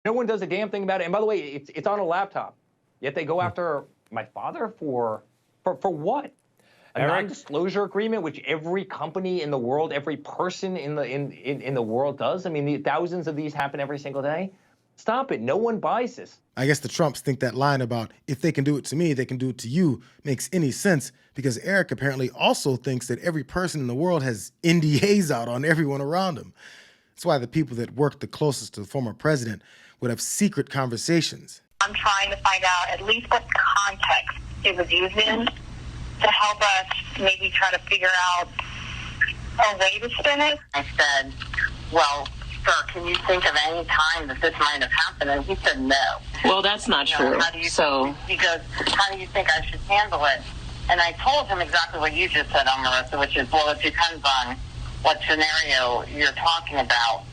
No one does a damn thing about it. And by the way, it's on a laptop. Yet they go after my father for what? A non-disclosure agreement, which every company in the world, every person in the world does. I mean, thousands of these happen every single day. Stop it. No one buys this. I guess the Trumps think that line about if they can do it to me, they can do it to you makes any sense because Eric apparently also thinks that every person in the world has NDAs out on everyone around him. That's why the people that work the closest to the former president would have secret conversations. I'm trying to find out at least what context it was used in to help us maybe try to figure out a way to spin it. I said, well, sir, can you think of any time that this might have happened? And he said no. Well, that's not true. He goes, how do you think I should handle it? And I told him exactly what you just said, Marissa, which is, well, it depends on what scenario you're talking about.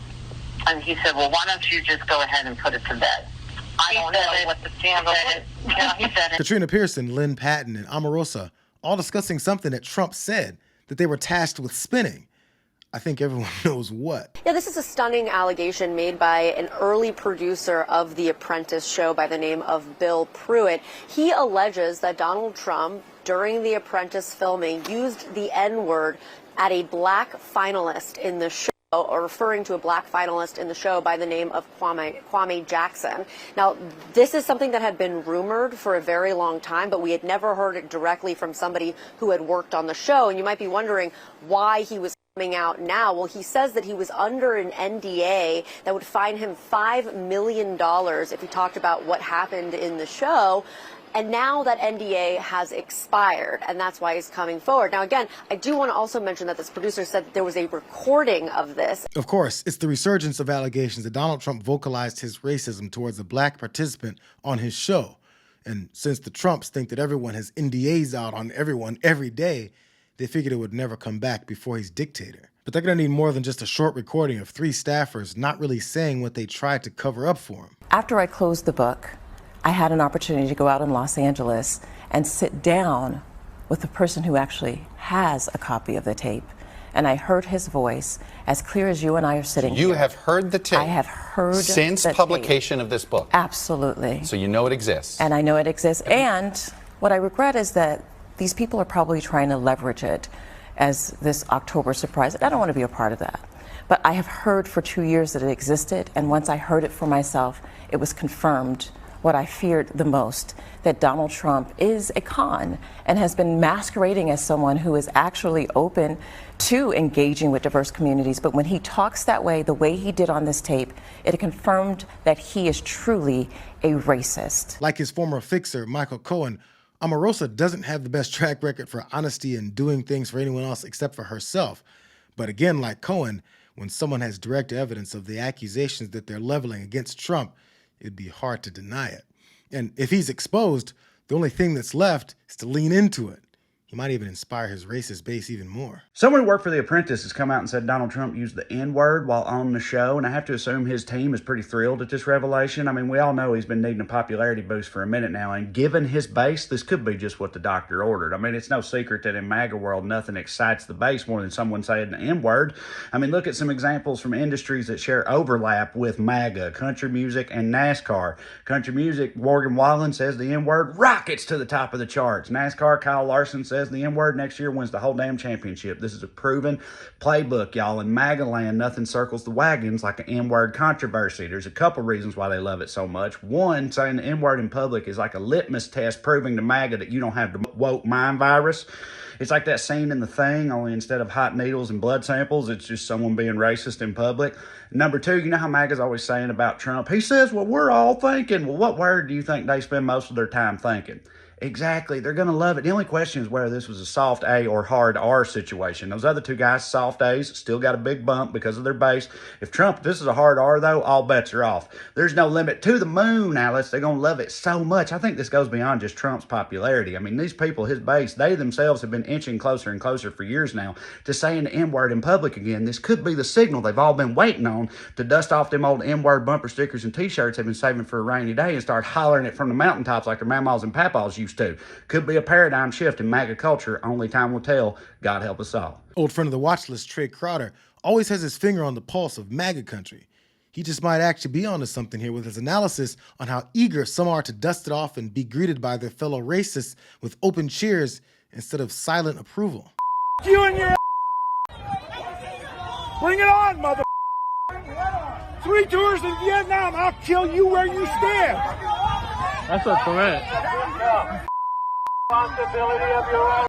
And he said, well, why don't you just go ahead and put it to bed? I don't know what the scandal is. No, he said it. Katrina Pearson, Lynn Patton, and Omarosa all discussing something that Trump said that they were tasked with spinning. I think everyone knows what. Yeah, this is a stunning allegation made by an early producer of the Apprentice show by the name of Bill Pruitt. He alleges that Donald Trump, during the Apprentice filming, used the N-word at a black finalist in the show, or referring to a black finalist in the show by the name of Kwame Jackson. Now, this is something that had been rumored for a very long time, but we had never heard it directly from somebody who had worked on the show. And you might be wondering why he was coming out now. Well, he says that he was under an NDA that would fine him $5 million if he talked about what happened in the show. And now that NDA has expired, and that's why he's coming forward. Now, again, I do want to also mention that this producer said that there was a recording of this. Of course, it's the resurgence of allegations that Donald Trump vocalized his racism towards a black participant on his show. And since the Trumps think that everyone has NDAs out on everyone every day, they figured it would never come back before he's dictator. But they're going to need more than just a short recording of 3 staffers not really saying what they tried to cover up for him. After I closed the book, I had an opportunity to go out in Los Angeles and sit down with the person who actually has a copy of the tape. And I heard his voice as clear as you and I are sitting here. You have heard the tape? I have heard since the publication tape. Of this book? Absolutely. So you know it exists? And I know it exists. And what I regret is that these people are probably trying to leverage it as this October surprise. And I don't want to be a part of that. But I have heard for 2 years that it existed. And once I heard it for myself, it was confirmed what I feared the most, that Donald Trump is a con and has been masquerading as someone who is actually open to engaging with diverse communities. But when he talks that way, the way he did on this tape, it confirmed that he is truly a racist. Like his former fixer, Michael Cohen, Omarosa doesn't have the best track record for honesty and doing things for anyone else except for herself. But again, like Cohen, when someone has direct evidence of the accusations that they're leveling against Trump, it'd be hard to deny it. And if he's exposed, the only thing that's left is to lean into it. He might even inspire his racist base even more. Someone who worked for The Apprentice has come out and said Donald Trump used the N-word while on the show, and I have to assume his team is pretty thrilled at this revelation. I mean, we all know he's been needing a popularity boost for a minute now, and given his base, this could be just what the doctor ordered. I mean, it's no secret that in MAGA world, nothing excites the base more than someone saying the N-word. I mean, look at some examples from industries that share overlap with MAGA, country music and NASCAR. Country music, Morgan Wallen says the N-word rockets to the top of the charts. NASCAR, Kyle Larson says the N-word next year wins the whole damn championship. This is a proven playbook, y'all. In MAGA land, nothing circles the wagons like an N-word controversy. There's a couple reasons why they love it so much. One, saying the N-word in public is like a litmus test proving to MAGA that you don't have the woke mind virus. It's like that scene in The Thing, only instead of hot needles and blood samples, it's just someone being racist in public. Number two, you know how MAGA's always saying about Trump? He says, well, we're all thinking. Well, what word do you think they spend most of their time thinking? Exactly. They're going to love it. The only question is whether this was a soft A or hard R situation. Those other two guys, soft A's, still got a big bump because of their base. If Trump, this is a hard R, though, all bets are off. There's no limit to the moon, Alice. They're going to love it so much. I think this goes beyond just Trump's popularity. I mean, these people, his base, they themselves have been inching closer and closer for years now to saying the N-word in public again. This could be the signal they've all been waiting on to dust off them old N-word bumper stickers and T-shirts they've been saving for a rainy day and start hollering it from the mountaintops like their mamas and papas used to. Could be a paradigm shift in MAGA culture. Only time will tell. God help us all. Old friend of the Watchlist, Trey Crowder, always has his finger on the pulse of MAGA country. He just might actually be onto something here with his analysis on how eager some are to dust it off and be greeted by their fellow racists with open cheers instead of silent approval. You and your bring it on, mother. 3 tours in Vietnam, I'll kill you where you stand. That's a threat. Responsibility of your own.